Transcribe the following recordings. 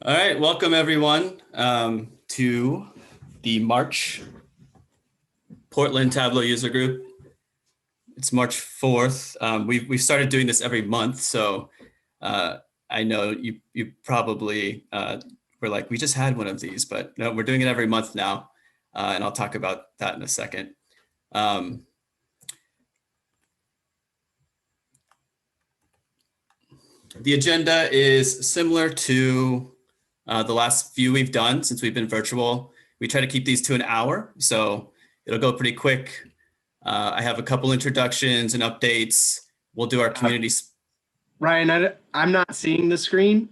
All right, welcome everyone to the March Portland Tableau user group. It's March 4th. We've started doing this every month, so I know you probably were like, we just had one of these, but no, we're doing it every month now, and I'll talk about that in a second. The agenda is similar to the last few we've done since we've been virtual. We try to keep these to an hour, so it'll go pretty quick. I have a couple introductions and updates. We'll do our community. Ryan, I'm not seeing the screen.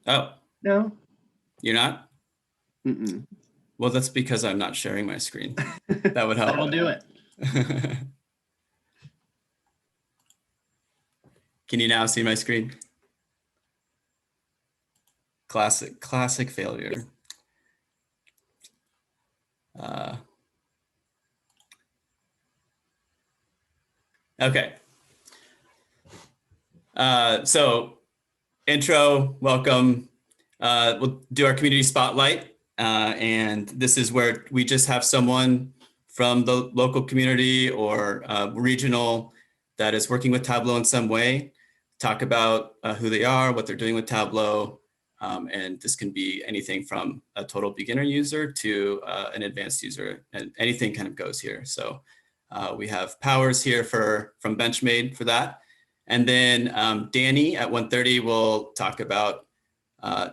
Oh, No. you're not? Mm-mm. Well, that's because I'm not sharing my screen. That would help. That'll do it. Can you now see my screen? Classic failure. Okay. So intro, welcome. We'll do our community spotlight. And this is where we just have someone from the local community or regional that is working with Tableau in some way, talk about who they are, what they're doing with Tableau. And this can be anything from a total beginner user to an advanced user, and anything kind of goes here. So we have Powers here from Benchmade for that. And then Danny at 1:30 will talk about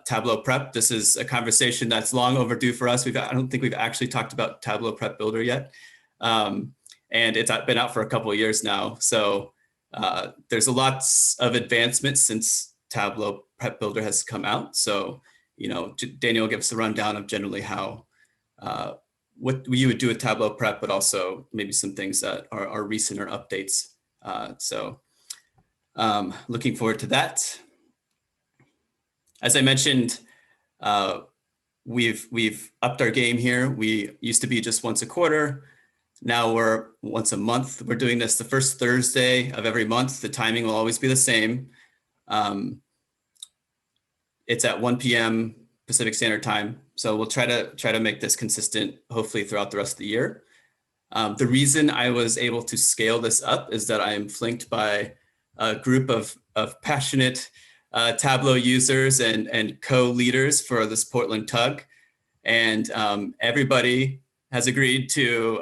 Tableau Prep. This is a conversation that's long overdue for us. I don't think we've actually talked about Tableau Prep Builder yet. And it's been out for a couple of years now. So there's lots of advancements since Tableau Prep Builder has come out. So, Daniel will give us a rundown of generally how, what you would do with Tableau Prep, but also maybe some things that are recent or updates. Looking forward to that. As I mentioned, we've upped our game here. We used to be just once a quarter. Now we're once a month. We're doing this the first Thursday of every month. The timing will always be the same. It's at 1 p.m. Pacific Standard Time. So we'll try to make this consistent, hopefully throughout the rest of the year. The reason I was able to scale this up is that I am flanked by a group of passionate Tableau users and co-leaders for this Portland Tug. And everybody has agreed to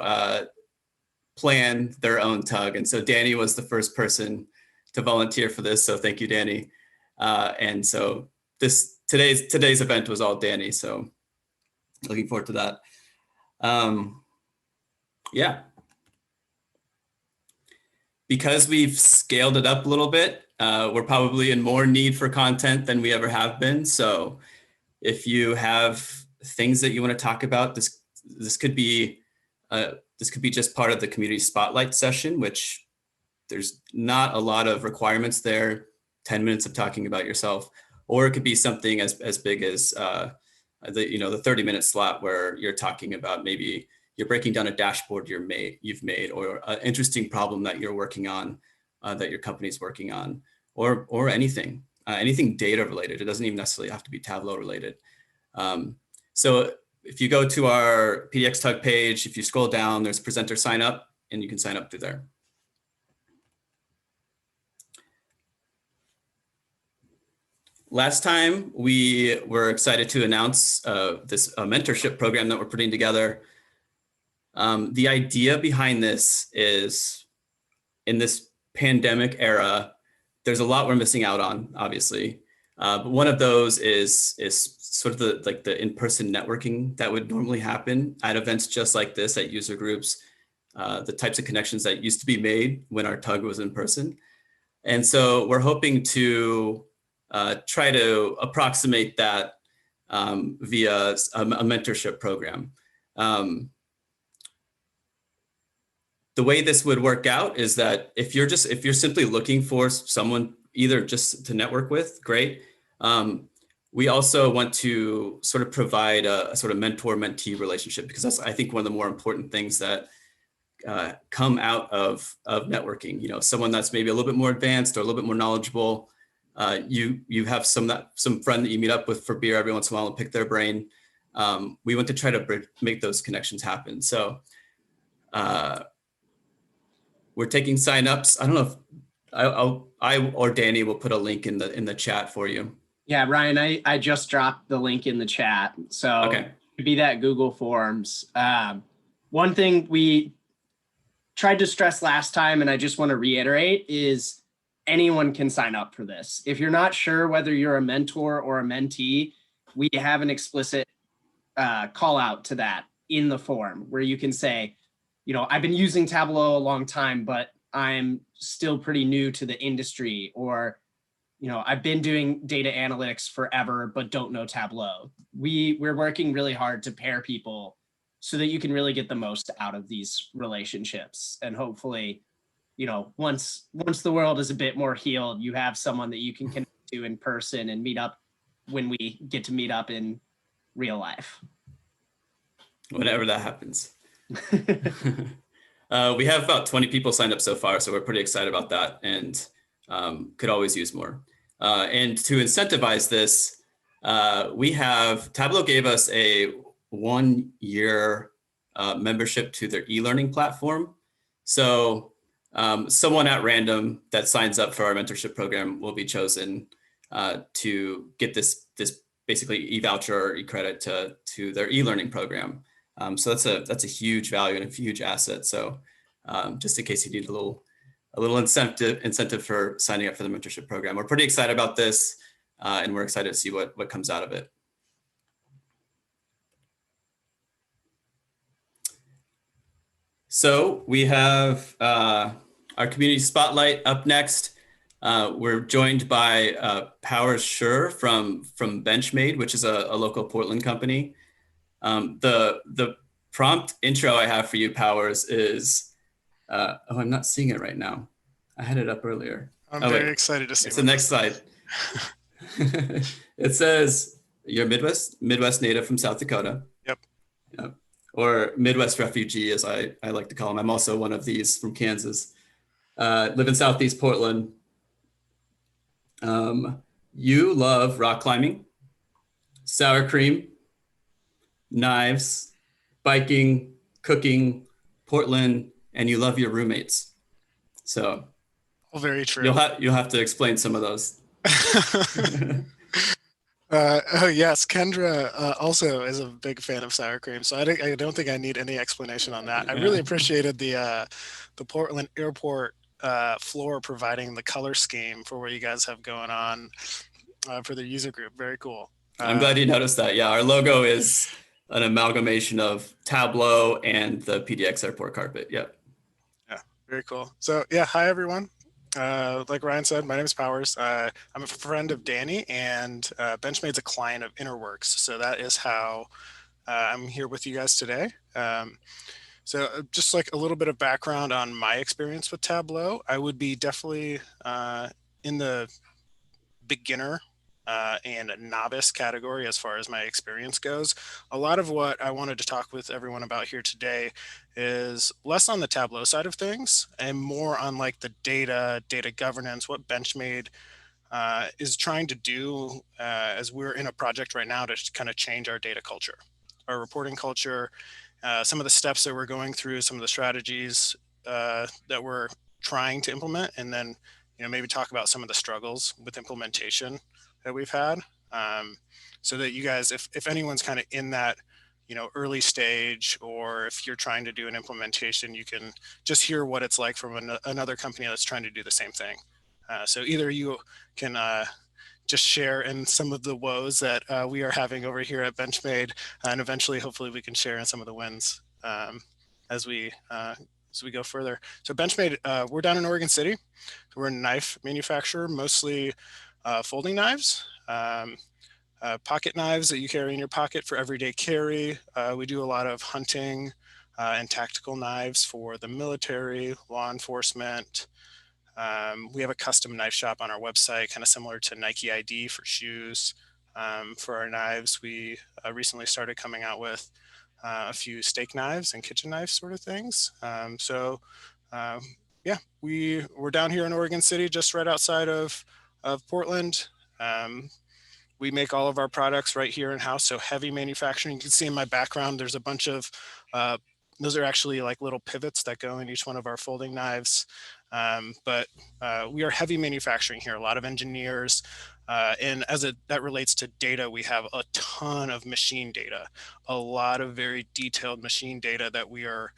plan their own tug. And so Danny was the first person to volunteer for this. So thank you, Danny. And so today's event was all Danny. So looking forward to that. Yeah. Because we've scaled it up a little bit, we're probably in more need for content than we ever have been. So if you have things that you want to talk about, this could be just part of the community spotlight session, which there's not a lot of requirements there, 10 minutes of talking about yourself, or it could be something as big as the 30-minute slot where you're talking about maybe you're breaking down a dashboard you've made, or an interesting problem that you're working on, that your company's working on, or anything data related. It doesn't even necessarily have to be Tableau related. So if you go to our PDX Tug page, if you scroll down, there's presenter sign up, and you can sign up through there. Last time we were excited to announce this mentorship program that we're putting together. The idea behind this is, in this pandemic era, there's a lot we're missing out on, obviously. But one of those is sort of the in-person networking that would normally happen at events just like this, at user groups, the types of connections that used to be made when our tug was in person. And so we're hoping to try to approximate that via a mentorship program. The way this would work out is that if you're simply looking for someone either just to network with, great. We also want to sort of provide a sort of mentor-mentee relationship, because that's, I think, one of the more important things that come out of networking. Someone that's maybe a little bit more advanced or a little bit more knowledgeable you have some friend that you meet up with for beer every once in a while and pick their brain. We want to try to make those connections happen. So we're taking signups. I don't know if I or Danny will put a link in the chat for you. Yeah, Ryan, I just dropped the link in the chat. So Okay. it'd be that Google Forms. One thing we tried to stress last time, and I just want to reiterate, is anyone can sign up for this. If you're not sure whether you're a mentor or a mentee, we have an explicit call out to that in the form where you can say, I've been using Tableau a long time, but I'm still pretty new to the industry, or I've been doing data analytics forever, but don't know Tableau. We're working really hard to pair people so that you can really get the most out of these relationships. And hopefully, once the world is a bit more healed, you have someone that you can connect to in person and meet up when we get to meet up in real life. Whenever that happens. We have about 20 people signed up so far, so we're pretty excited about that, and could always use more. And to incentivize this, Tableau gave us a 1-year membership to their e-learning platform. So someone at random that signs up for our mentorship program will be chosen to get this basically e-voucher or e-credit to their e-learning program. So that's a huge value and a huge asset. So just in case you need a little incentive for signing up for the mentorship program, we're pretty excited about this, and we're excited to see what comes out of it. So we have our community spotlight up next. We're joined by Schurrer from Benchmade, which is a local Portland company. The prompt intro I have for you, Powers, is I'm not seeing it right now. I had it up earlier. I'm very excited to see it's the next slide. It says you're Midwest native from South Dakota. Yep. Or Midwest refugee, as I like to call them. I'm also one of these from Kansas. Live in Southeast Portland. You love rock climbing, sour cream, knives, biking, cooking, Portland, and you love your roommates. So, all very true. You'll have to explain some of those. Oh yes, Kendra also is a big fan of sour cream, so I don't think I need any explanation on that. I really appreciated the Portland Airport floor providing the color scheme for what you guys have going on for the user group. Very cool. I'm glad you noticed that. Yeah, our logo is an amalgamation of Tableau and the PDX Airport carpet. Yep. Yeah, very cool. So yeah, hi everyone. Like Ryan said, my name is Powers. I'm a friend of Danny, and Benchmade's a client of Interworks. So that is how I'm here with you guys today. So just like a little bit of background on my experience with Tableau, I would be definitely in the beginner and novice category as far as my experience goes. A lot of what I wanted to talk with everyone about here today is less on the Tableau side of things and more on like the data governance, what Benchmade is trying to do as we're in a project right now to kind of change our data culture, our reporting culture, some of the steps that we're going through, some of the strategies that we're trying to implement, and then maybe talk about some of the struggles with implementation that we've had, so that you guys, if anyone's kind of in that early stage, or if you're trying to do an implementation, you can just hear what it's like from another company that's trying to do the same thing. So either you can just share in some of the woes that we are having over here at Benchmade, and eventually hopefully we can share in some of the wins as we go further. So Benchmade, we're down in Oregon City. We're a knife manufacturer, mostly folding knives, pocket knives that you carry in your pocket for everyday carry. We do a lot of hunting and tactical knives for the military, law enforcement. We have a custom knife shop on our website, kind of similar to Nike ID for shoes. For our knives, we recently started coming out with a few steak knives and kitchen knives sort of things. Yeah, we're down here in Oregon City, just right outside of of Portland. We make all of our products right here in-house, so heavy manufacturing. You can see in my background, there's a bunch of, those are actually like little pivots that go in each one of our folding knives. But we are heavy manufacturing here, a lot of engineers. And that relates to data, we have a ton of machine data, a lot of very detailed machine data that we are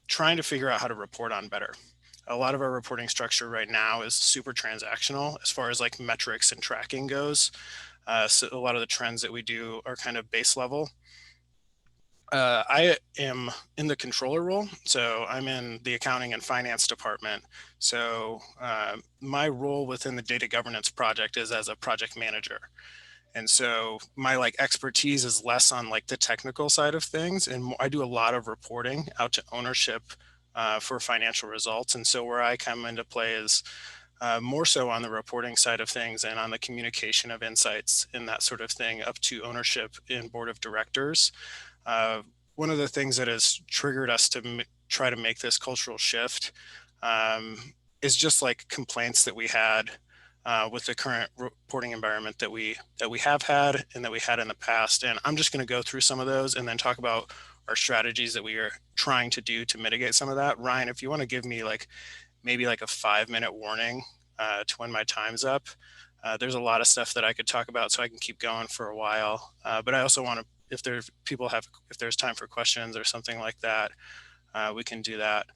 trying to figure out how to report on better. A lot of our reporting structure right now is super transactional as far as like metrics and tracking goes. So a lot of the trends that we do are kind of base level. I am in the controller role, so I'm in the accounting and finance department. So my role within the data governance project is as a project manager. And so my like expertise is less on like the technical side of things. And I do a lot of reporting out to ownership for financial results. And so where I come into play is more so on the reporting side of things and on the communication of insights and that sort of thing up to ownership and board of directors. One of the things that has triggered us to try to make this cultural shift is just like complaints that we had with the current reporting environment that we have had and that we had in the past. And I'm just going to go through some of those and then talk about our strategies that we are trying to do to mitigate some of that. Ryan, if you want to give me like maybe like a 5-minute warning to when my time's up. There's a lot of stuff that I could talk about, so I can keep going for a while. But I also want to, if there's time for questions or something like that, we can do that.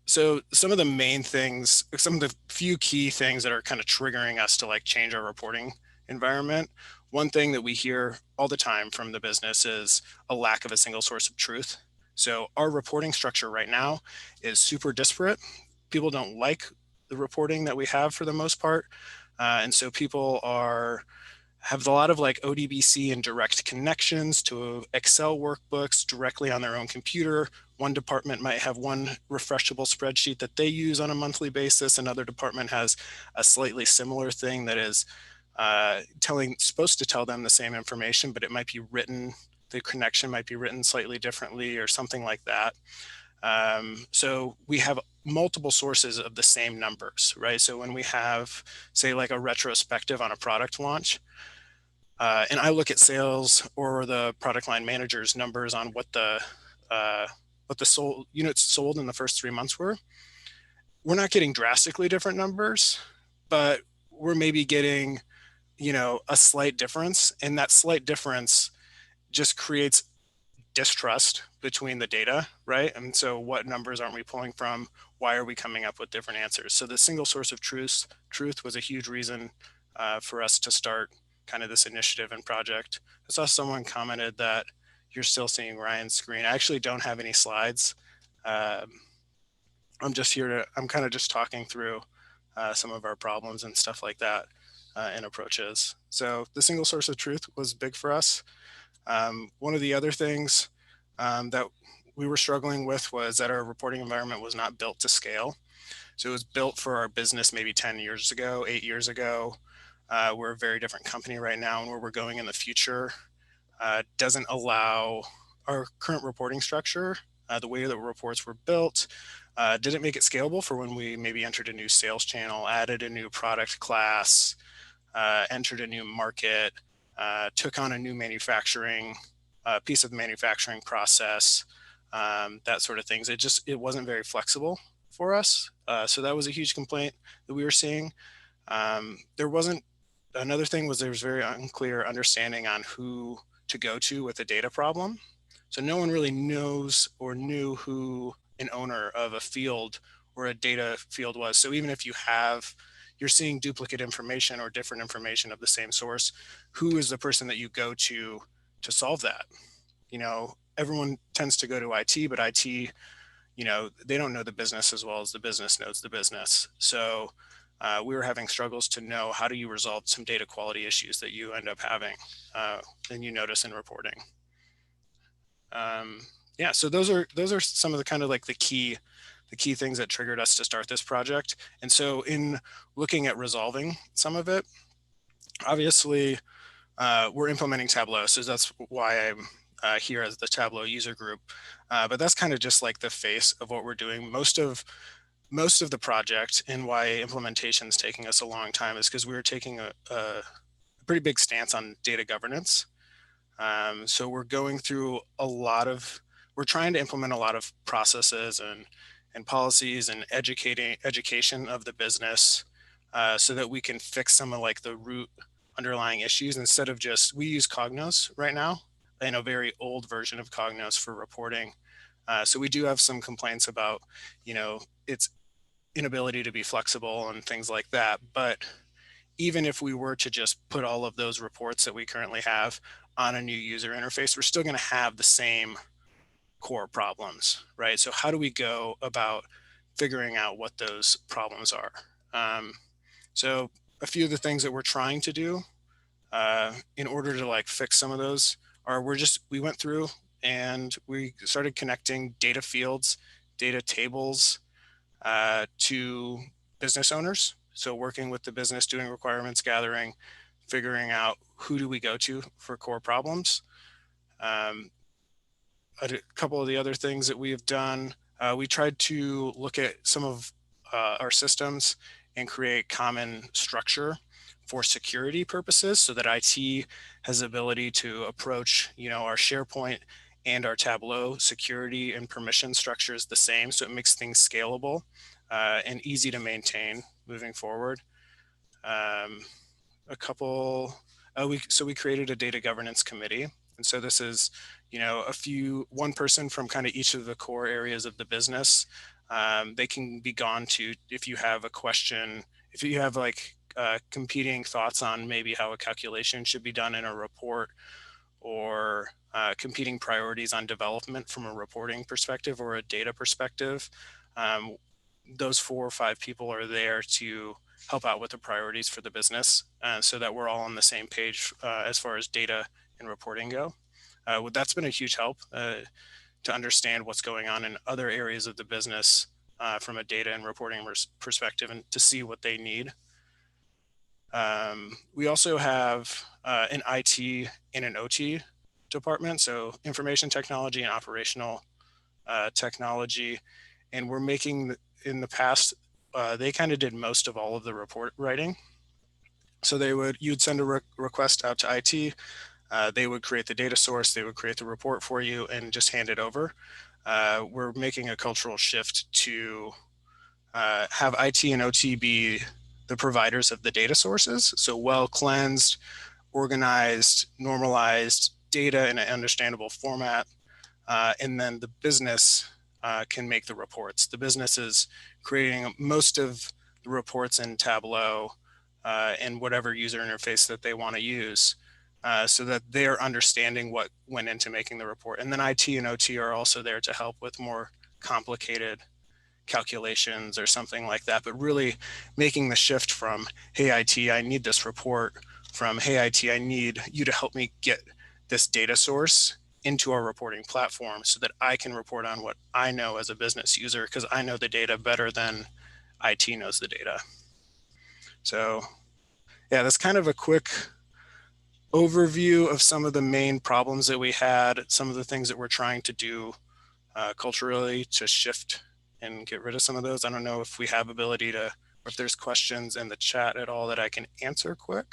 So some of the main things, some of the few key things that are kind of triggering us to like change our reporting environment. One thing that we hear all the time from the business is a lack of a single source of truth. So our reporting structure right now is super disparate. People don't like the reporting that we have for the most part. And so people have a lot of like ODBC and direct connections to Excel workbooks directly on their own computer. One department might have one refreshable spreadsheet that they use on a monthly basis. Another department has a slightly similar thing that is supposed to tell them the same information, but it might be written, the connection might be written slightly differently or something like that. So we have multiple sources of the same numbers, right? So when we have, say, like a retrospective on a product launch, and I look at sales or the product line manager's numbers on what the units sold in the first 3 months were, we're not getting drastically different numbers, but we're maybe getting, a slight difference. And that slight difference just creates distrust between the data, right? And so what numbers aren't we pulling from? Why are we coming up with different answers? So the single source of truth was a huge reason for us to start kind of this initiative and project. I saw someone commented that you're still seeing Ryan's screen. I actually don't have any slides. I'm kind of just talking through some of our problems and stuff like that and approaches. So the single source of truth was big for us. One of the other things that we were struggling with was that our reporting environment was not built to scale. So it was built for our business maybe 10 years ago, 8 years ago. We're a very different company right now, and where we're going in the future doesn't allow our current reporting structure, the way that reports were built, didn't make it scalable for when we maybe entered a new sales channel, added a new product class, entered a new market, took on a new manufacturing piece of the manufacturing process, that sort of things. It wasn't very flexible for us. So that was a huge complaint that we were seeing. Another thing was there was very unclear understanding on who to go to with a data problem. So no one really knows or knew who an owner of a field or a data field was. So even if you're seeing duplicate information or different information of the same source, who is the person that you go to solve that? Everyone tends to go to IT, but IT, they don't know the business as well as the business knows the business. So we were having struggles to know how do you resolve some data quality issues that you end up having and you notice in reporting. So those are some of the kind of like the key things that triggered us to start this project. And so in looking at resolving some of it, obviously we're implementing Tableau. So that's why I'm here as the Tableau user group. But that's kind of just like the face of what we're doing. Most of most of the project and why implementation is taking us a long time is because we were taking a pretty big stance on data governance. So we're going through we're trying to implement a lot of processes and policies and education of the business so that we can fix some of like the root underlying issues instead of we use Cognos right now in a very old version of Cognos for reporting. So we do have some complaints about, its inability to be flexible and things like that. But even if we were to just put all of those reports that we currently have on a new user interface, we're still going to have the same core problems, right? So how do we go about figuring out what those problems are? So a few of the things that we're trying to do in order to like fix some of those are we went through and we started connecting data fields, data tables to business owners. So working with the business, doing requirements gathering, figuring out who do we go to for core problems. A couple of the other things that we have done, we tried to look at some of our systems and create common structure for security purposes so that IT has the ability to approach, our SharePoint and our Tableau security and permission structures the same. So it makes things scalable and easy to maintain moving forward. We created a data governance committee. And so this is, one person from kind of each of the core areas of the business. They can be gone to if you have a question, if you have like competing thoughts on maybe how a calculation should be done in a report or competing priorities on development from a reporting perspective or a data perspective. Those 4 or 5 people are there to help out with the priorities for the business so that we're all on the same page as far as data and reporting go. That's been a huge help to understand what's going on in other areas of the business from a data and reporting perspective and to see what they need. We also have an IT and an OT department, so information technology and operational technology. And we're making, in the past, they kind of did most of all of the report writing. So you'd send a request out to IT, they would create the data source, they would create the report for you and just hand it over. We're making a cultural shift to have IT and OT be the providers of the data sources. So well cleansed, organized, normalized data in an understandable format. And then the business can make the reports. The business is creating most of the reports in Tableau and whatever user interface that they want to use so that they're understanding what went into making the report. And then IT and OT are also there to help with more complicated calculations or something like that, but really making the shift from, hey, IT, I need this report, from, hey, IT, I need you to help me get this data source into our reporting platform so that I can report on what I know as a business user because I know the data better than IT knows the data. So yeah, that's kind of a quick overview of some of the main problems that we had, some of the things that we're trying to do culturally to shift and get rid of some of those. I don't know if we have ability to, or if there's questions in the chat at all that I can answer quick.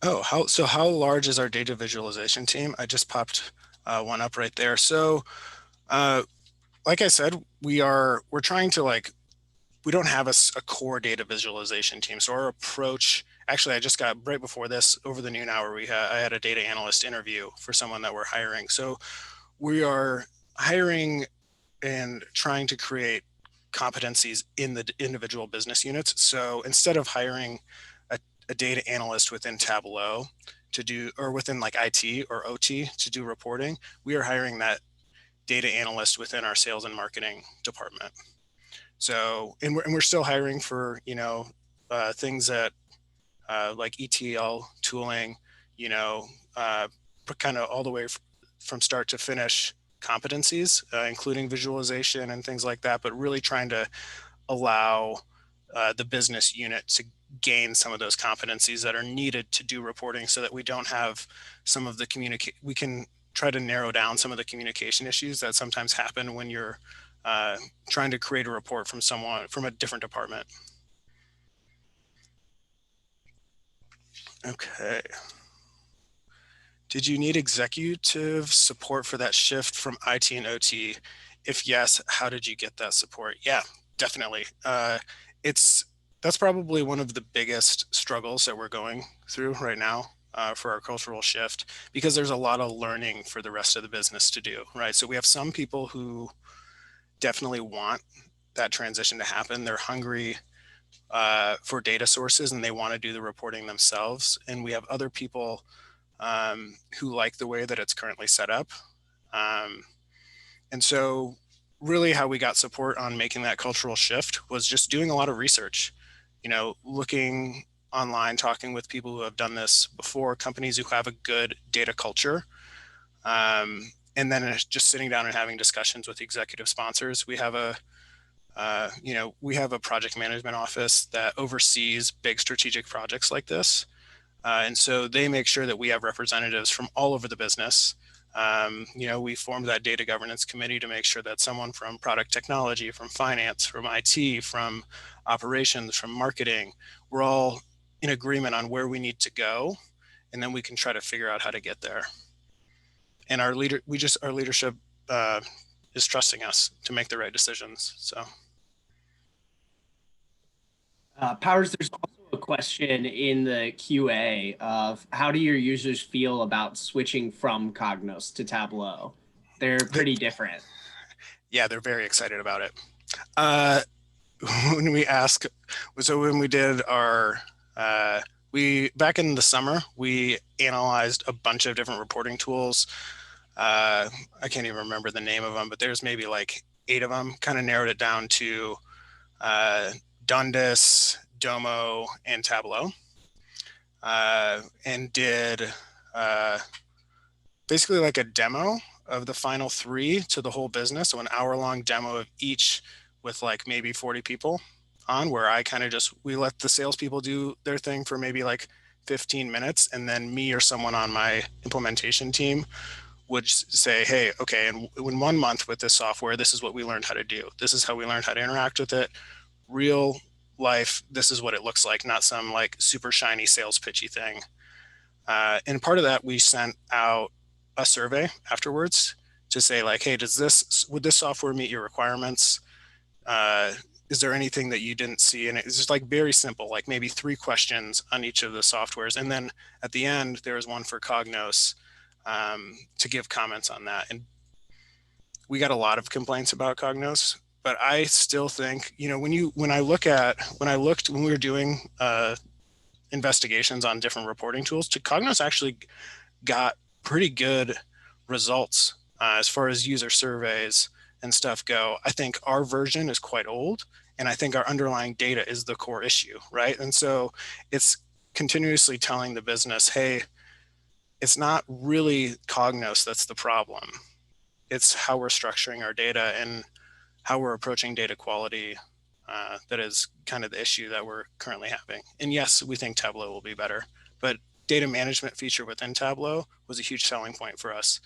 Oh, how large is our data visualization team? I just popped one up right there. So like I said, we're trying to we don't have a core data visualization team. So our approach, actually, I just got right before this, over the noon hour, I had a data analyst interview for someone that we're hiring. So we are hiring and trying to create competencies in the individual business units. So instead of hiring a data analyst within Tableau to do, or within like IT or OT to do reporting, we are hiring that data analyst within our sales and marketing department. So, and we're still hiring for, things that like ETL tooling, kind of all the way from start to finish competencies, including visualization and things like that, but really trying to allow the business unit to gain some of those competencies that are needed to do reporting, so that we don't have some of the we can try to narrow down some of the communication issues that sometimes happen when you're trying to create a report from a different department. Okay. Did you need executive support for that shift from IT and OT? If yes, how did you get that support? Yeah, definitely. That's probably one of the biggest struggles that we're going through right now for our cultural shift, because there's a lot of learning for the rest of the business to do, right? So we have some people who definitely want that transition to happen. They're hungry for data sources and they want to do the reporting themselves. And we have other people who like the way that it's currently set up. And so really how we got support on making that cultural shift was just doing a lot of research, looking online, talking with people who have done this before, companies who have a good data culture. And then just sitting down and having discussions with executive sponsors. We have a project management office that oversees big strategic projects like this. And so they make sure that we have representatives from all over the business. We formed that data governance committee to make sure that someone from product technology, from finance, from IT, from operations, from marketing, we're all in agreement on where we need to go. And then we can try to figure out how to get there. And our leadership is trusting us to make the right decisions. So. Powers, there's also a question in the QA of how do your users feel about switching from Cognos to Tableau? They're pretty different. Yeah, they're very excited about it. When we did our, back in the summer, we analyzed a bunch of different reporting tools. I can't even remember the name of them, but there's maybe like 8 of them, kind of narrowed it down to Dundas, Domo, and Tableau, and did basically like a demo of the final 3 to the whole business. So an hour-long demo of each with like maybe 40 people on, where I kind of we let the salespeople do their thing for maybe like 15 minutes. And then me or someone on my implementation team would say, hey, okay, and in 1 month with this software, this is what we learned how to do. This is how we learned how to interact with it. Real life, this is what it looks like, not some like super shiny sales pitchy thing. And part of that, we sent out a survey afterwards to say like, hey, would this software meet your requirements? Is there anything that you didn't see? And it's just like very simple, like maybe 3 questions on each of the softwares. And then at the end, there was one for Cognos to give comments on that. And we got a lot of complaints about Cognos, but I still think, when we were doing investigations on different reporting tools, Cognos actually got pretty good results as far as user surveys and stuff go. I think our version is quite old, and I think our underlying data is the core issue, right? And so it's continuously telling the business, hey, it's not really Cognos that's the problem. It's how we're structuring our data and how we're approaching data quality that is kind of the issue that we're currently having. And yes, we think Tableau will be better, but data management feature within Tableau was a huge selling point for us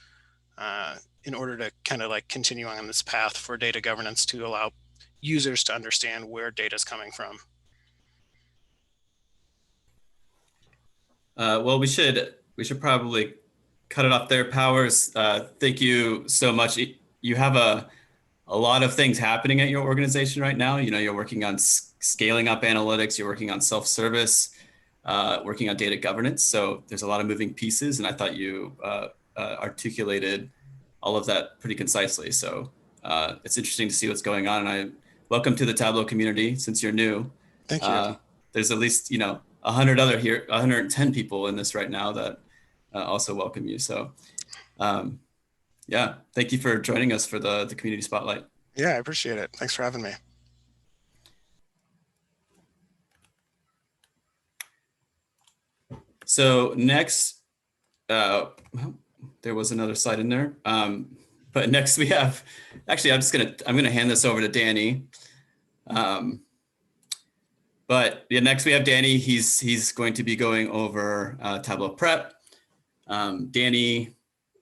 in order to kind of like continue on this path for data governance to allow users to understand where data is coming from. Well, we should probably cut it off there, Powers. Thank you so much. You have a lot of things happening at your organization right now. You're working on scaling up analytics. You're working on self-service, working on data governance. So there's a lot of moving pieces, and I thought you articulated all of that pretty concisely. So it's interesting to see what's going on. And welcome to the Tableau community since you're new. Thank you. There's at least 110 people in this right now that also welcome you. So yeah, thank you for joining us for the community spotlight. Yeah, I appreciate it. Thanks for having me. So next, there was another slide in there. But next we have, actually, I'm gonna hand this over to Danny. But yeah, next we have Danny. He's going to be going over Tableau Prep. Danny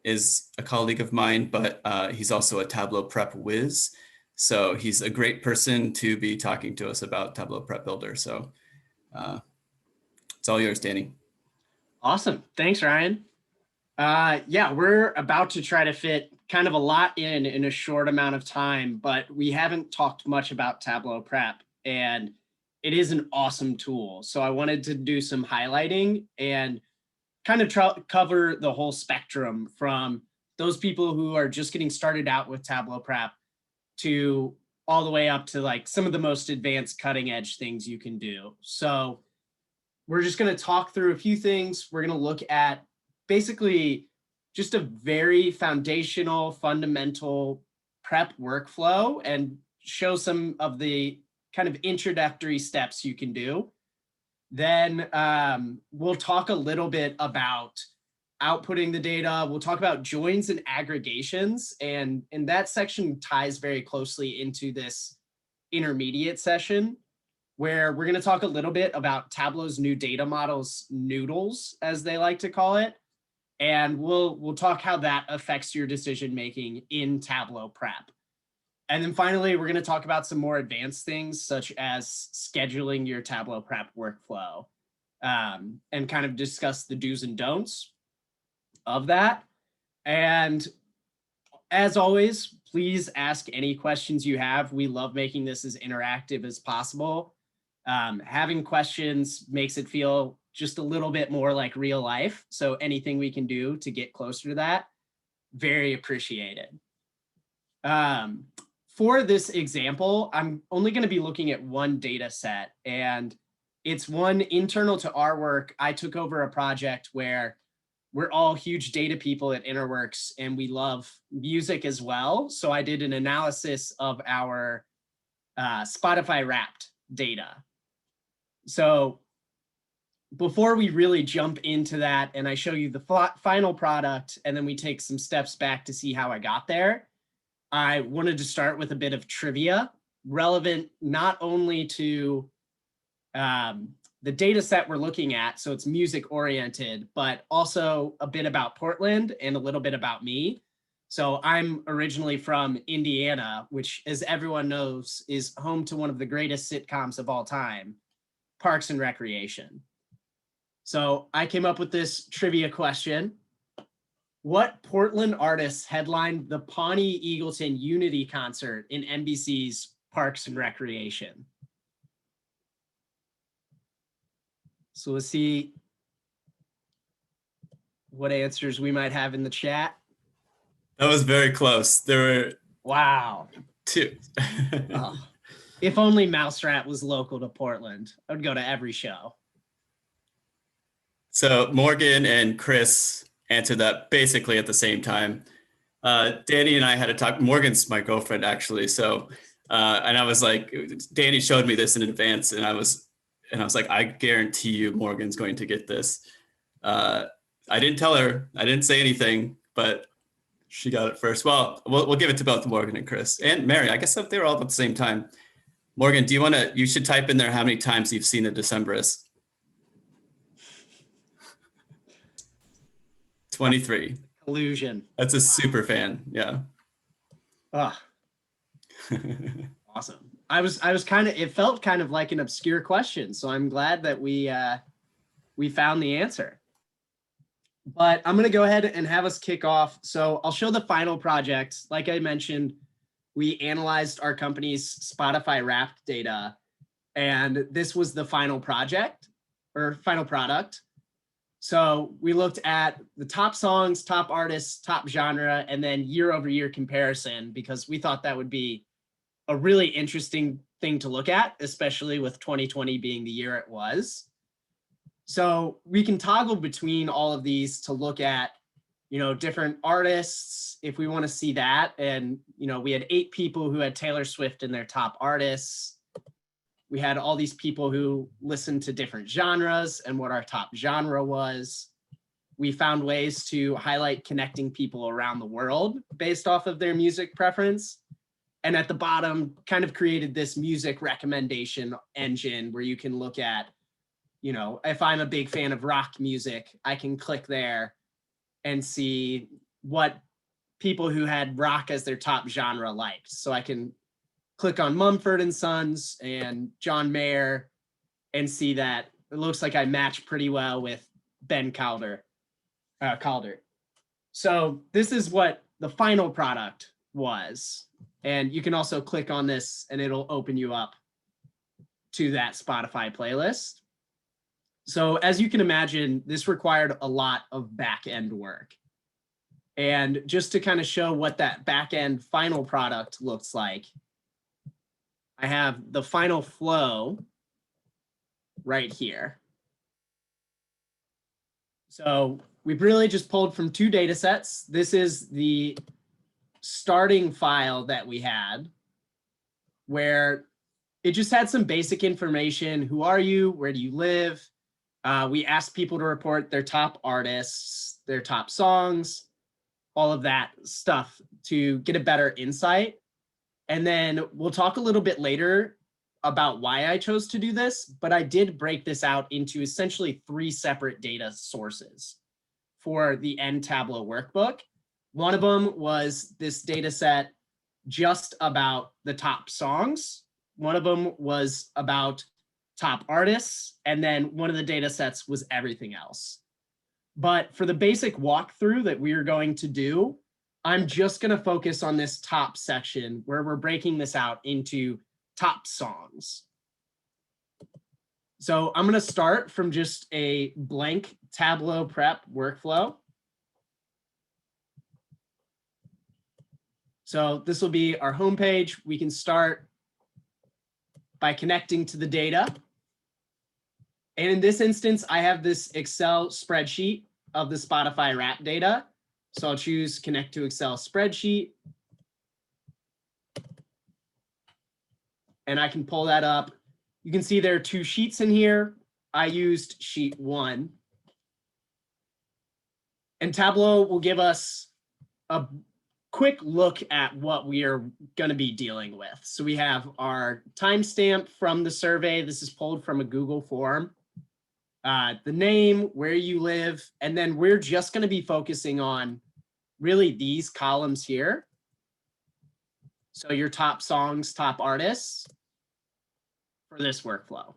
is a colleague of mine, but he's also a Tableau Prep whiz. So he's a great person to be talking to us about Tableau Prep Builder. So it's all yours, Danny. Awesome. Thanks, Ryan. Yeah, we're about to try to fit kind of a lot in a short amount of time, but we haven't talked much about Tableau Prep, and it is an awesome tool. So I wanted to do some highlighting and kind of cover the whole spectrum from those people who are just getting started out with Tableau Prep to all the way up to like some of the most advanced cutting edge things you can do. So we're just going to talk through a few things. We're going to look at basically just a very foundational, fundamental prep workflow and show some of the kind of introductory steps you can do. Then we'll talk a little bit about outputting the data. We'll talk about joins and aggregations. And that section ties very closely into this intermediate session, where we're going to talk a little bit about Tableau's new data models, Noodles, as they like to call it. And we'll talk how that affects your decision-making in Tableau Prep. And then finally, we're going to talk about some more advanced things, such as scheduling your Tableau Prep workflow, and kind of discuss the do's and don'ts of that. And as always, please ask any questions you have. We love making this as interactive as possible. Having questions makes it feel just a little bit more like real life. So anything we can do to get closer to that, very appreciated. For this example, I'm only going to be looking at one data set, and it's one internal to our work. I took over a project where we're all huge data people at Interworks, and we love music as well. So I did an analysis of our Spotify Wrapped data. So before we really jump into that and I show you the final product, and then we take some steps back to see how I got there, I wanted to start with a bit of trivia relevant not only to the data set we're looking at, so it's music oriented, but also a bit about Portland and a little bit about me. So I'm originally from Indiana, which, as everyone knows, is home to one of the greatest sitcoms of all time, Parks and Recreation. So I came up with this trivia question. What Portland artists headlined the Pawnee Eagleton Unity concert in NBC's Parks and Recreation? So let's see what answers we might have in the chat. That was very close. There were Wow. two. Oh, if only Mousetrap was local to Portland, I would go to every show. So Morgan and Chris answered that basically at the same time. Danny and I had a talk. Morgan's my girlfriend, actually. So, and I was like, Danny showed me this in advance, and I was like, I guarantee you Morgan's going to get this. I didn't tell her. I didn't say anything, but she got it first. Well, we'll give it to both Morgan and Chris and Mary. I guess they were all at the same time. Morgan, do you want to? You should type in there how many times you've seen the Decemberists. 23. Illusion. That's a super fan. Yeah. Oh, awesome. I was kind of, it felt kind of like an obscure question. So I'm glad that we found the answer. But I'm going to go ahead and have us kick off. So I'll show the final project. Like I mentioned, we analyzed our company's Spotify Wrapped data, and this was the final project or final product. So we looked at the top songs, top artists, top genre, and then year over year comparison, because we thought that would be a really interesting thing to look at, especially with 2020 being the year it was. So we can toggle between all of these to look at, different artists if we want to see that. And, we had 8 people who had Taylor Swift in their top artists. We had all these people who listened to different genres and what our top genre was. We found ways to highlight connecting people around the world based off of their music preference. And at the bottom, kind of created this music recommendation engine where you can look at, you know, if I'm a big fan of rock music, I can click there and see what people who had rock as their top genre liked. So I can click on Mumford and Sons and John Mayer and see that it looks like I match pretty well with Ben Calder. So this is what the final product was. And you can also click on this and it'll open you up to that Spotify playlist. So as you can imagine, this required a lot of back-end work. And just to kind of show what that back-end final product looks like, I have the final flow right here. So we've really just pulled from 2 data sets. This is the starting file that we had, where it just had some basic information. Who are you? Where do you live? We asked people to report their top artists, their top songs, all of that stuff to get a better insight. And then we'll talk a little bit later about why I chose to do this, but I did break this out into essentially 3 separate data sources for the end Tableau workbook. One of them was this data set just about the top songs. One of them was about top artists. And then one of the data sets was everything else. But for the basic walkthrough that we are going to do, I'm just going to focus on this top section where we're breaking this out into top songs. So I'm going to start from just a blank Tableau Prep workflow. So this will be our homepage. We can start by connecting to the data. And in this instance, I have this Excel spreadsheet of the Spotify Wrap data. So I'll choose Connect to Excel spreadsheet. And I can pull that up. You can see there are 2 sheets in here. I used sheet 1. And Tableau will give us a quick look at what we are going to be dealing with. So we have our timestamp from the survey. This is pulled from a Google form. The name, where you live, and then we're just going to be focusing on really these columns here. So your top songs, top artists for this workflow.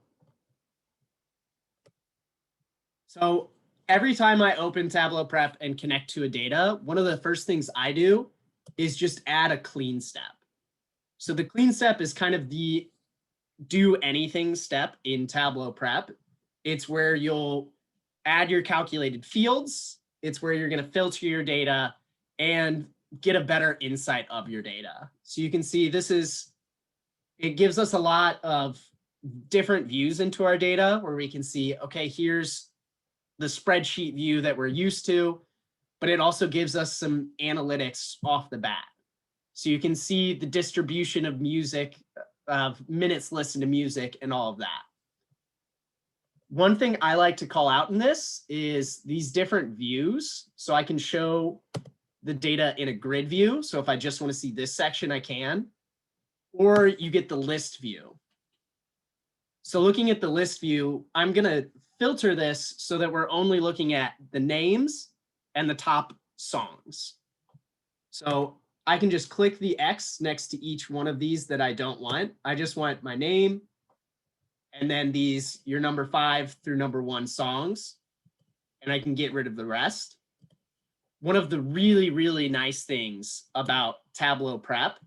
So every time I open Tableau Prep and connect to a data, one of the first things I do is just add a clean step. So the clean step is kind of the do anything step in Tableau Prep. It's where you'll add your calculated fields. It's where you're going to filter your data and get a better insight of your data. So you can see it gives us a lot of different views into our data where we can see, okay, here's the spreadsheet view that we're used to, but it also gives us some analytics off the bat. So you can see the distribution of music, of minutes listened to music and all of that. One thing I like to call out in this is these different views. So I can show the data in a grid view. So if I just want to see this section, I can. Or you get the list view. So looking at the list view, I'm going to filter this so that we're only looking at the names and the top songs. So I can just click the X next to each one of these that I don't want. I just want my name, and then these, your number 5 through number 1 songs, and I can get rid of the rest. One of the really, really nice things about Tableau Prep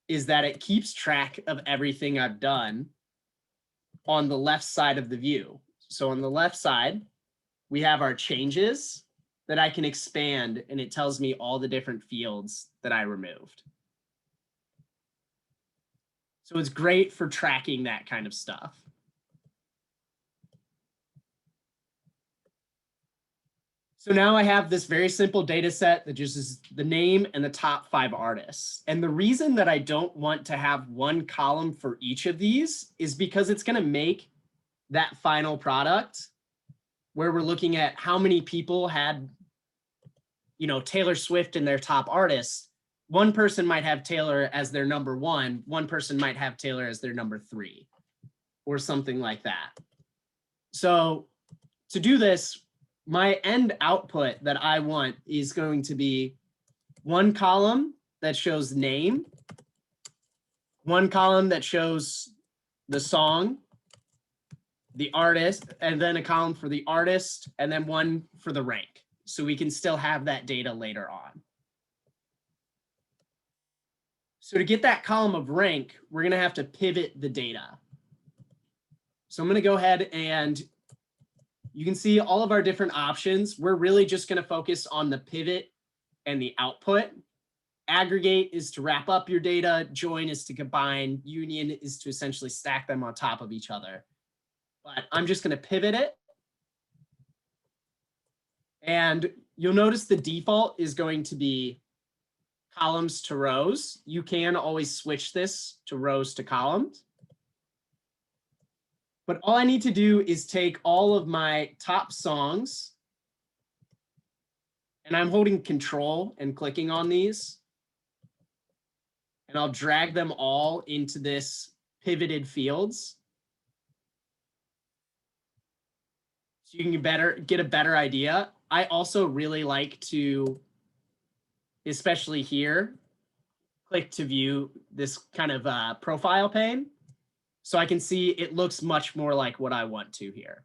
is that it keeps track of everything I've done on the left side of the view. So on the left side, we have our changes that I can expand, and it tells me all the different fields that I removed. So it's great for tracking that kind of stuff. So now I have this very simple data set that just is the name and the top 5 artists. And the reason that I don't want to have one column for each of these is because it's going to make that final product where we're looking at how many people had, you know, Taylor Swift in their top artists, one person might have Taylor as their number 1, one person might have Taylor as their number 3, or something like that. So to do this, my end output that I want is going to be one column that shows name, one column that shows the song, the artist, and then a column for the artist, and then one for the rank. So we can still have that data later on. So to get that column of rank, we're going to have to pivot the data. So I'm going to go ahead and you can see all of our different options. We're really just going to focus on the pivot and the output. Aggregate is to wrap up your data. Join is to combine. Union is to essentially stack them on top of each other. But I'm just going to pivot it. And you'll notice the default is going to be columns to rows. You can always switch this to rows to columns. But all I need to do is take all of my top songs, and I'm holding Control and clicking on these, and I'll drag them all into this pivoted fields. So you can get a better idea. I also really like to, especially here, click to view this kind of profile pane. So I can see it looks much more like what I want to here.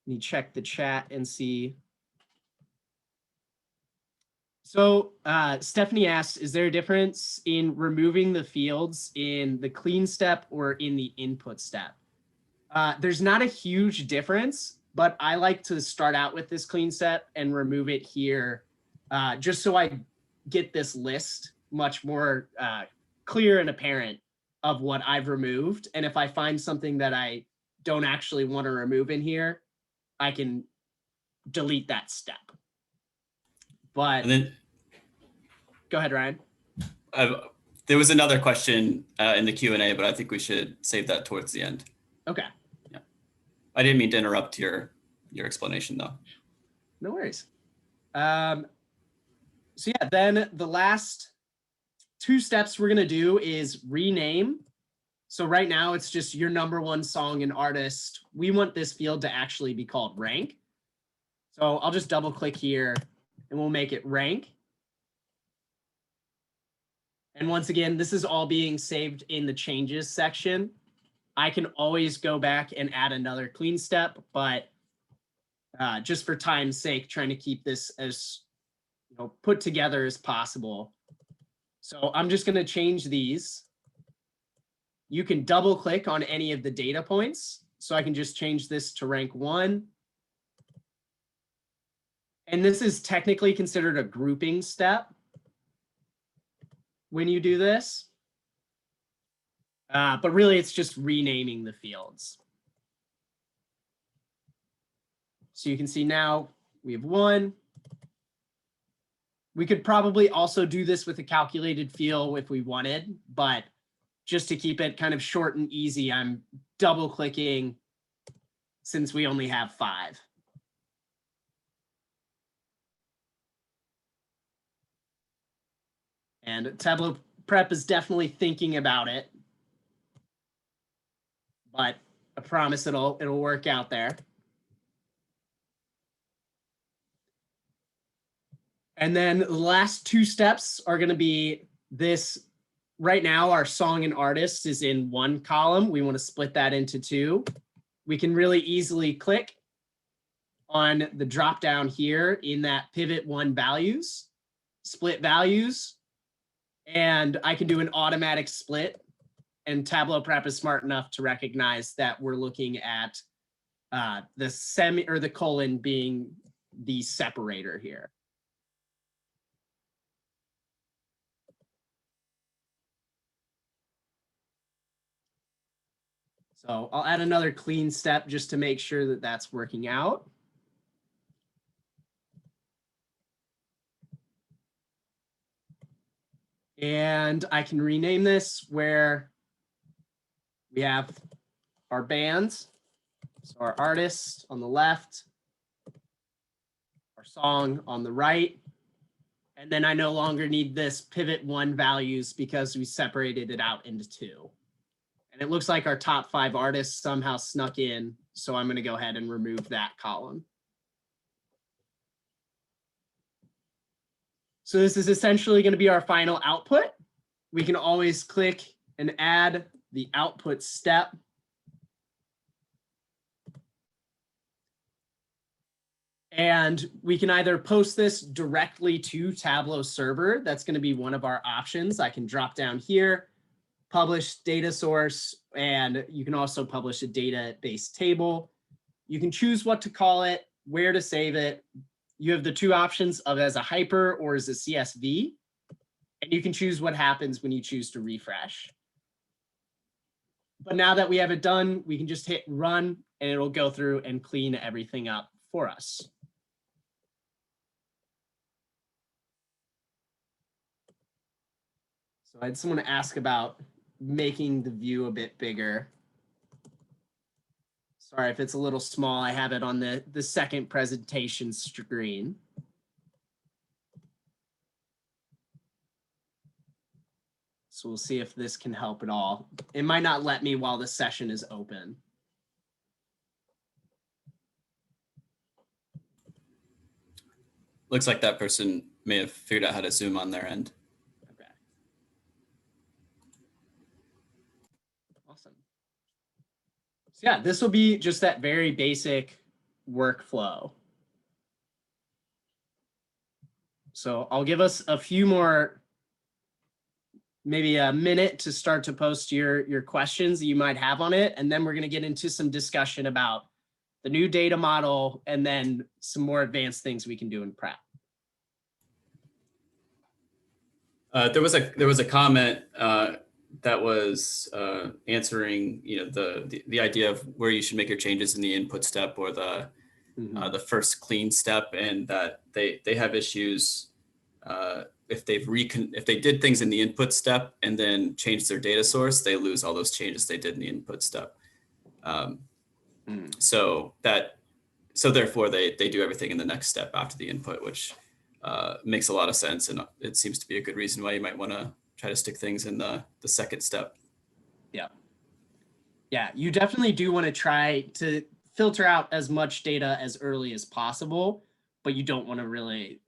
Let me check the chat and see. So Stephanie asks, is there a difference in removing the fields in the clean step or in the input step? There's not a huge difference, but I like to start out with this clean step and remove it here, just so I get this list much more clear and apparent of what I've removed. And if I find something that I don't actually want to remove in here, I can delete that step. But And then go ahead, Ryan. there was another question in the Q&A, but I think we should save that towards the end. Okay. Yeah. I didn't mean to interrupt your explanation though. No worries. So yeah, then the last 2 steps we're going to do is rename. So right now it's just your number 1 song and artist. We want this field to actually be called rank. So I'll just double click here and we'll make it rank. And once again, this is all being saved in the changes section. I can always go back and add another clean step, but just for time's sake, trying to keep this as put together as possible. So I'm just going to change these. You can double click on any of the data points. So I can just change this to rank 1. And this is technically considered a grouping step when you do this. But really, it's just renaming the fields. So you can see now we have 1. We could probably also do this with a calculated field if we wanted, but just to keep it kind of short and easy, I'm double clicking since we only have 5. And Tableau Prep is definitely thinking about it, but I promise it'll work out there. And then the last 2 steps are going to be this. Right now, our song and artist is in 1 column. We want to split that into 2. We can really easily click on the drop down here in that pivot 1 values, split values, and I can do an automatic split. And Tableau Prep is smart enough to recognize that we're looking at the semi or the colon being the separator here. So I'll add another clean step just to make sure that that's working out. And I can rename this where we have our bands. So our artist on the left, our song on the right, And then I no longer need this pivot 1 values because we separated it out into 2. And it looks like our top 5 artists somehow snuck in. So I'm going to go ahead and remove that column. So this is essentially going to be our final output. We can always click and add the output step. And we can either post this directly to Tableau server. That's going to be one of our options. I can drop down here, publish data source, and you can also publish a database table. You can choose what to call it, where to save it. You have the 2 options of as a hyper or as a CSV. And you can choose what happens when you choose to refresh. But now that we have it done, we can just hit run and it'll go through and clean everything up for us. So I had someone ask about making the view a bit bigger. Sorry if it's a little small. I have it on the second presentation screen. So we'll see if this can help at all. It might not let me while the session is open. Looks like that person may have figured out how to zoom on their end. Okay. Awesome. So yeah, this will be just that very basic workflow. So I'll give us a few more, maybe a minute to start to post your questions that you might have on it. And then we're going to get into some discussion about the new data model and then some more advanced things we can do in prep. There was a comment that was answering, the idea of where you should make your changes in the input step or the first clean step, and that they have issues if they did things in the input step and then changed their data source, they lose all those changes they did in the input step. So therefore they do everything in the next step after the input, which makes a lot of sense, and it seems to be a good reason why you might want to try to stick things in the second step. Yeah, you definitely do want to try to filter out as much data as early as possible, but you don't want to really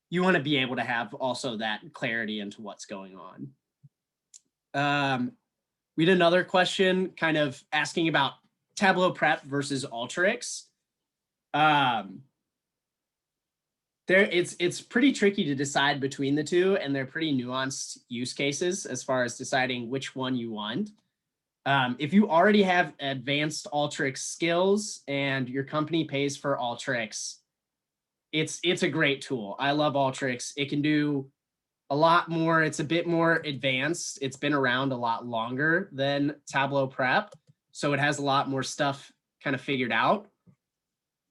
you want to be able to have also that clarity into what's going on. We had another question kind of asking about Tableau Prep versus Alteryx. It's pretty tricky to decide between the two, and they're pretty nuanced use cases as far as deciding which one you want. If you already have advanced Alteryx skills and your company pays for Alteryx, it's a great tool. I love Alteryx. It can do a lot more. It's a bit more advanced. It's been around a lot longer than Tableau Prep, so it has a lot more stuff kind of figured out.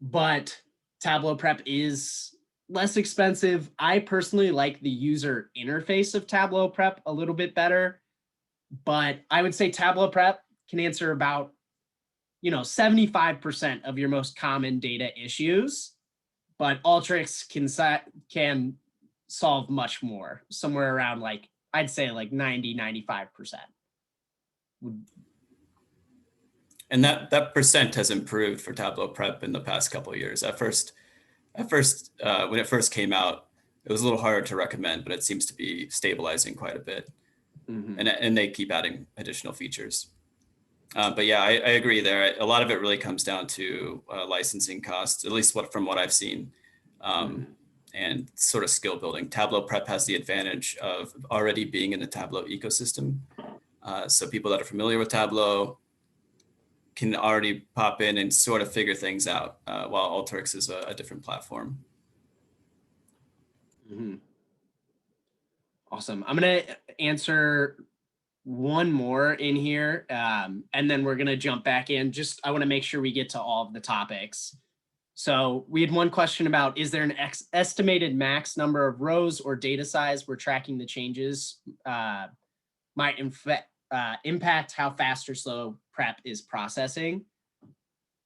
But Tableau Prep is less expensive. I personally like the user interface of Tableau Prep a little bit better, but I would say Tableau Prep can answer about 75% of your most common data issues, but Alteryx can solve much more, somewhere around I'd say 90-95%. And that percent has improved for Tableau Prep in the past couple of years. At first, when it first came out, it was a little harder to recommend, but it seems to be stabilizing quite a bit. And they keep adding additional features. But yeah, I agree there. A lot of it really comes down to licensing costs, at least from what I've seen, and sort of skill building. Tableau Prep has the advantage of already being in the Tableau ecosystem. So people that are familiar with Tableau can already pop in and sort of figure things out, while Alteryx is a different platform. Awesome. I'm going to answer one more in here, and then we're going to jump back in. I want to make sure we get to all of the topics. So we had one question about, is there an estimated max number of rows or data size where tracking the changes might impact how fast or slow prep is processing?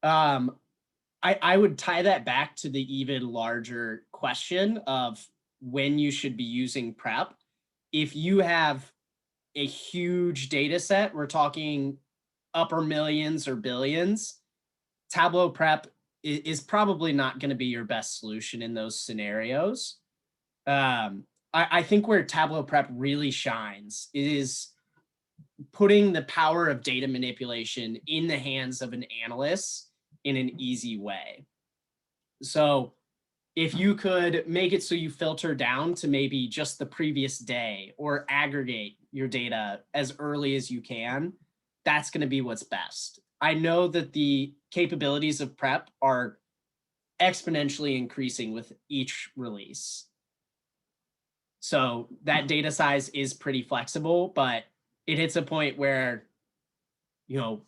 I would tie that back to the even larger question of when you should be using prep. If you have a huge data set, we're talking upper millions or billions, Tableau Prep is probably not going to be your best solution in those scenarios. I think where Tableau Prep really shines is putting the power of data manipulation in the hands of an analyst in an easy way. So if you could make it so you filter down to maybe just the previous day or aggregate your data as early as you can, that's going to be what's best. I know that the capabilities of prep are exponentially increasing with each release. So that data size is pretty flexible, but it hits a point where, you know,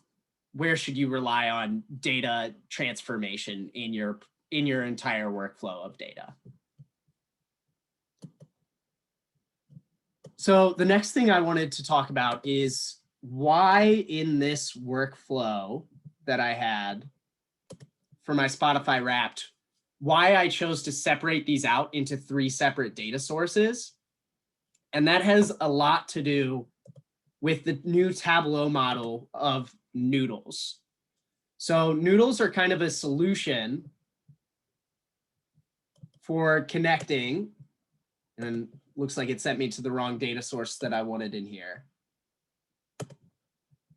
where should you rely on data transformation in your entire workflow of data? So the next thing I wanted to talk about is why in this workflow that I had for my Spotify Wrapped, why I chose to separate these out into 3 separate data sources. And that has a lot to do with the new Tableau model of Noodles. So Noodles are kind of a solution for connecting, and looks like it sent me to the wrong data source that I wanted in here.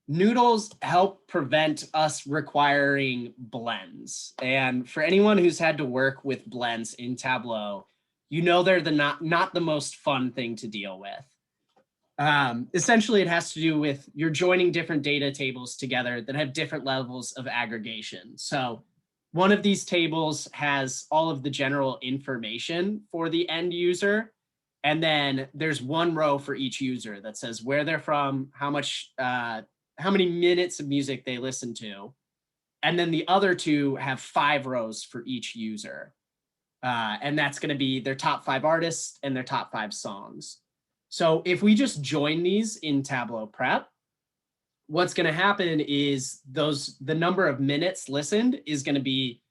Noodles help prevent us requiring blends. And for anyone who's had to work with blends in Tableau, you know they're not the most fun thing to deal with. Essentially, it has to do with you're joining different data tables together that have different levels of aggregation. So one of these tables has all of the general information for the end user. And then there's one row for each user that says where they're from, how many minutes of music they listen to. And then the other 2 have 5 rows for each user. And that's going to be their top 5 artists and their top 5 songs. So if we just join these in Tableau Prep, what's going to happen is the number of minutes listened is going to be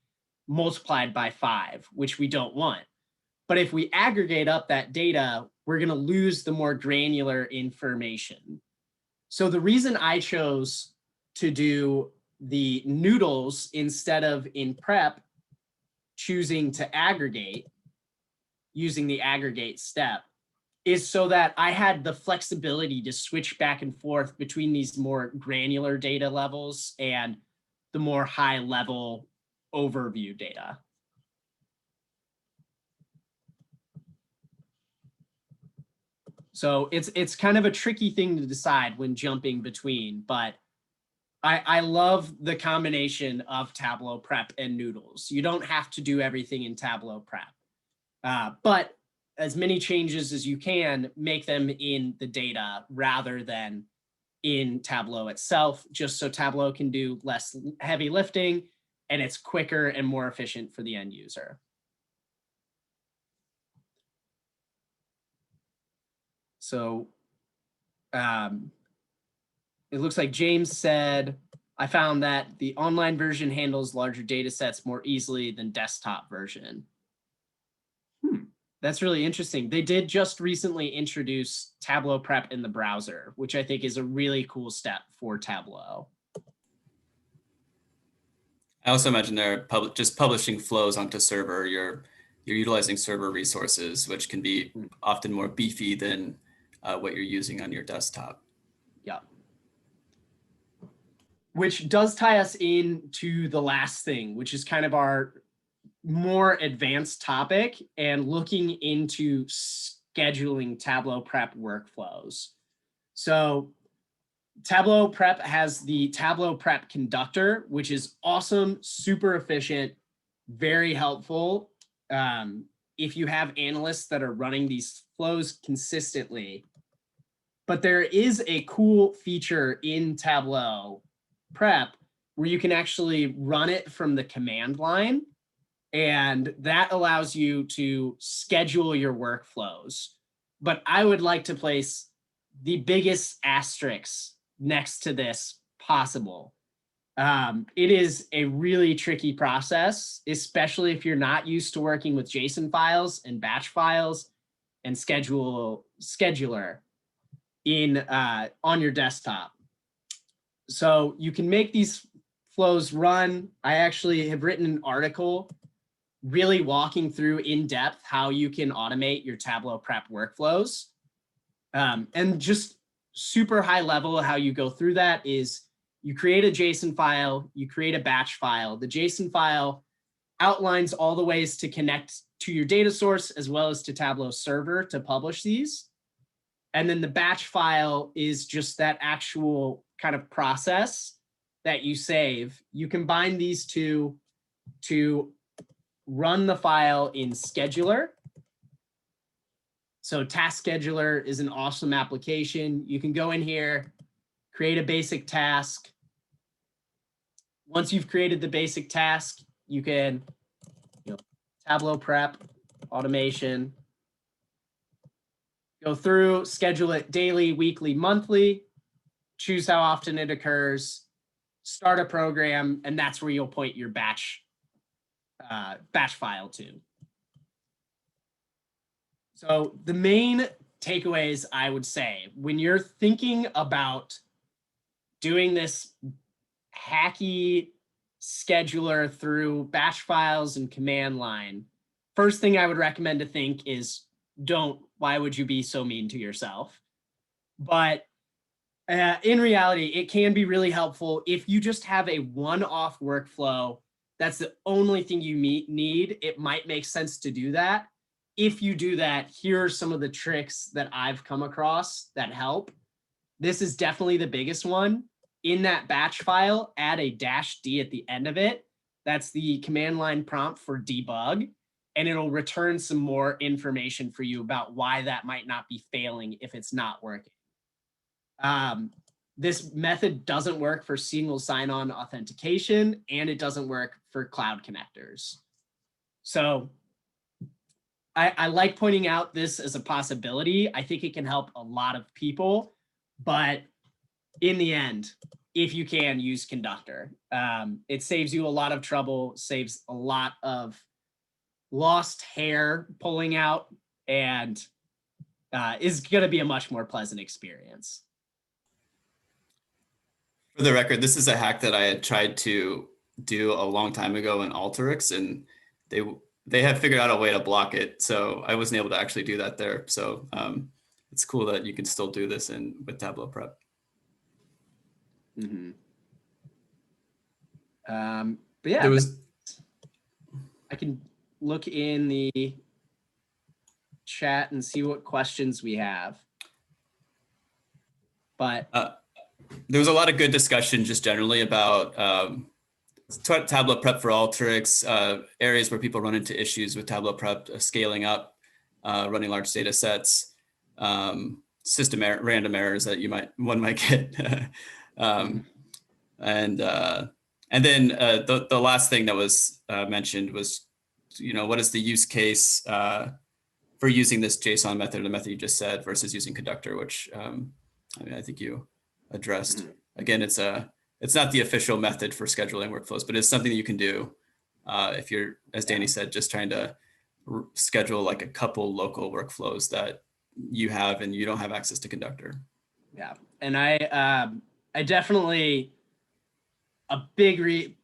multiplied by 5, which we don't want. But if we aggregate up that data, we're going to lose the more granular information. So the reason I chose to do the Noodles instead of in Prep, choosing to aggregate using the aggregate step, is so that I had the flexibility to switch back and forth between these more granular data levels and the more high level overview data. So it's kind of a tricky thing to decide when jumping between, but I love the combination of Tableau Prep and Noodles. You don't have to do everything in Tableau Prep, but as many changes as you can, make them in the data rather than in Tableau itself, just so Tableau can do less heavy lifting and it's quicker and more efficient for the end user. So it looks like James said, I found that the online version handles larger data sets more easily than desktop version. That's really interesting. They did just recently introduce Tableau Prep in the browser, which I think is a really cool step for Tableau. I also imagine they're just publishing flows onto server. You're utilizing server resources, which can be often more beefy than what you're using on your desktop. Yeah. Which does tie us into the last thing, which is kind of our more advanced topic and looking into scheduling Tableau Prep workflows. So Tableau Prep has the Tableau Prep conductor, which is awesome, super efficient, very helpful. If you have analysts that are running these flows consistently. But there is a cool feature in Tableau Prep where you can actually run it from the command line. And that allows you to schedule your workflows. But I would like to place the biggest asterisk next to this possible. It is a really tricky process, especially if you're not used to working with JSON files and batch files and scheduler in on your desktop. So you can make these flows run. I actually have written an article really walking through in depth how you can automate your Tableau Prep workflows. And just super high level, how you go through that is you create a JSON file, you create a batch file. The JSON file outlines all the ways to connect to your data source as well as to Tableau server to publish these. And then the batch file is just that actual kind of process that you save. You combine these two to run the file in scheduler. So Task Scheduler is an awesome application. You can go in here, create a basic task. Once you've created the basic task, you can, Tableau Prep, automation, go through, schedule it daily, weekly, monthly, choose how often it occurs, start a program, and that's where you'll point your batch file to. So the main takeaways I would say when you're thinking about doing this hacky scheduler through batch files and command line, first thing I would recommend to think is why would you be so mean to yourself? But in reality, it can be really helpful if you just have a one-off workflow. That's the only thing you need. It might make sense to do that. If you do that, here are some of the tricks that I've come across that help. This is definitely the biggest one. In that batch file, add a -d at the end of it. That's the command line prompt for debug, and it'll return some more information for you about why that might not be failing if it's not working. This method doesn't work for single sign-on authentication, and it doesn't work for cloud connectors. So I like pointing out this as a possibility. I think it can help a lot of people, but in the end, if you can, use Conductor. It saves you a lot of trouble, saves a lot of lost hair pulling out, and is going to be a much more pleasant experience. For the record, this is a hack that I had tried to do a long time ago in Alteryx, and they have figured out a way to block it. So I wasn't able to actually do that there. So it's cool that you can still do this with Tableau Prep. Mm-hmm. But yeah, I can look in the chat and see what questions we have. But there was a lot of good discussion just generally about Tableau Prep for Alteryx, areas where people run into issues with Tableau Prep, scaling up, running large data sets, system random errors that one might get. And then the last thing that was mentioned was, what is the use case for using this JSON method, the method you just said, versus using Conductor, which I think you addressed. Mm-hmm. Again, it's not the official method for scheduling workflows, but it's something that you can do if you're, as Danny said, just trying to schedule like a couple local workflows that you have and you don't have access to Conductor. Yeah, and I definitely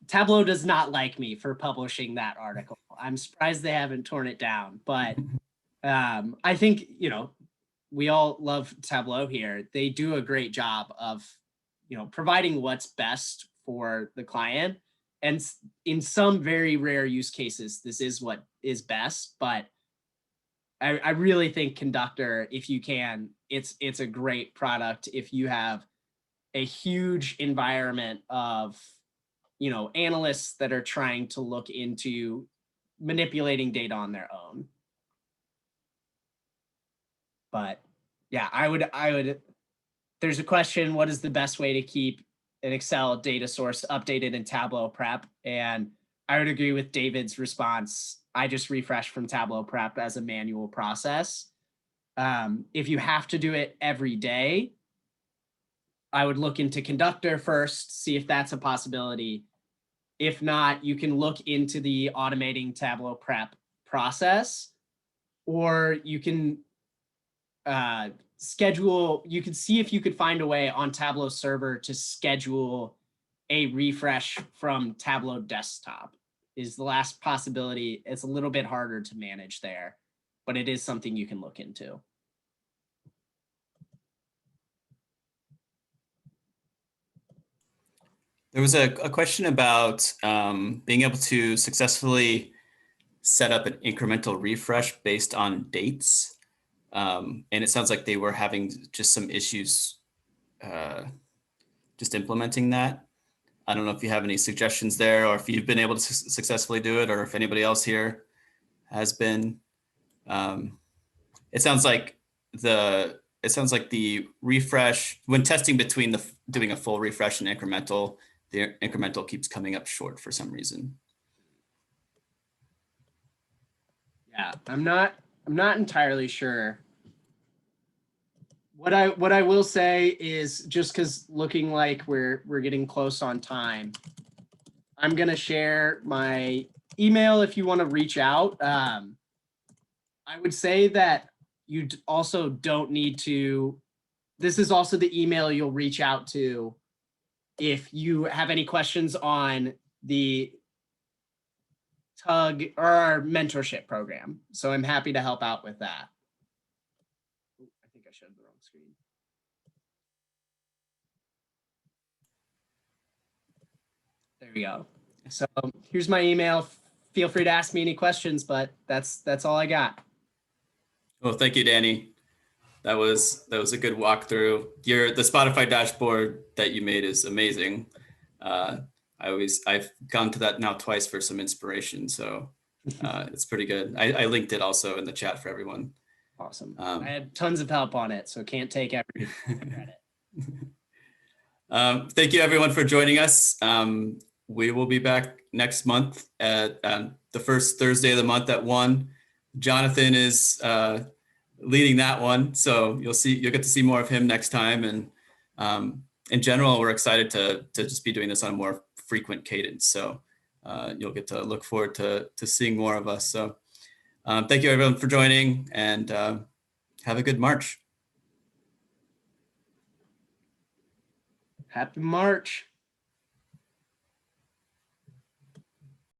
Tableau does not like me for publishing that article. I'm surprised they haven't torn it down, but I think, we all love Tableau here. They do a great job of, providing what's best for the client. And in some very rare use cases, this is what is best. But I really think Conductor, if you can, it's a great product if you have a huge environment of, analysts that are trying to look into manipulating data on their own. But yeah, I would, there's a question, what is the best way to keep an Excel data source updated in Tableau Prep? And I would agree with David's response. I just refresh from Tableau Prep as a manual process. If you have to do it every day, I would look into Conductor first, see if that's a possibility. If not, you can look into the automating Tableau Prep process, or you can schedule, you could see if you could find a way on Tableau server to schedule a refresh from Tableau desktop is the last possibility. It's a little bit harder to manage there, but it is something you can look into. There was a question about being able to successfully set up an incremental refresh based on dates. And it sounds like they were having just some issues just implementing that. I don't know if you have any suggestions there, or if you've been able to successfully do it, or if anybody else here has been. It sounds like the refresh, when testing between doing a full refresh and incremental, the incremental keeps coming up short for some reason. Yeah, I'm not entirely sure. What I will say is, just because looking like we're getting close on time, I'm gonna share my email if you want to reach out. I would say that you also don't need to. This is also the email you'll reach out to if you have any questions on the TUG or our mentorship program. So I'm happy to help out with that. I think I showed the wrong screen. There we go. So here's my email. Feel free to ask me any questions, but that's all I got. Well, thank you, Danny. That was a good walkthrough. The Spotify dashboard that you made is amazing. I've gone to that now twice for some inspiration, so it's pretty good. I linked it also in the chat for everyone. Awesome. I had tons of help on it, so can't take every credit. Thank you everyone for joining us. We will be back next month at the first Thursday of the month at 1. Jonathan is leading that one, so you'll get to see more of him next time. And in general, we're excited to just be doing this on a more frequent cadence. So you'll get to look forward to seeing more of us. So thank you everyone for joining, and have a good March. Happy March.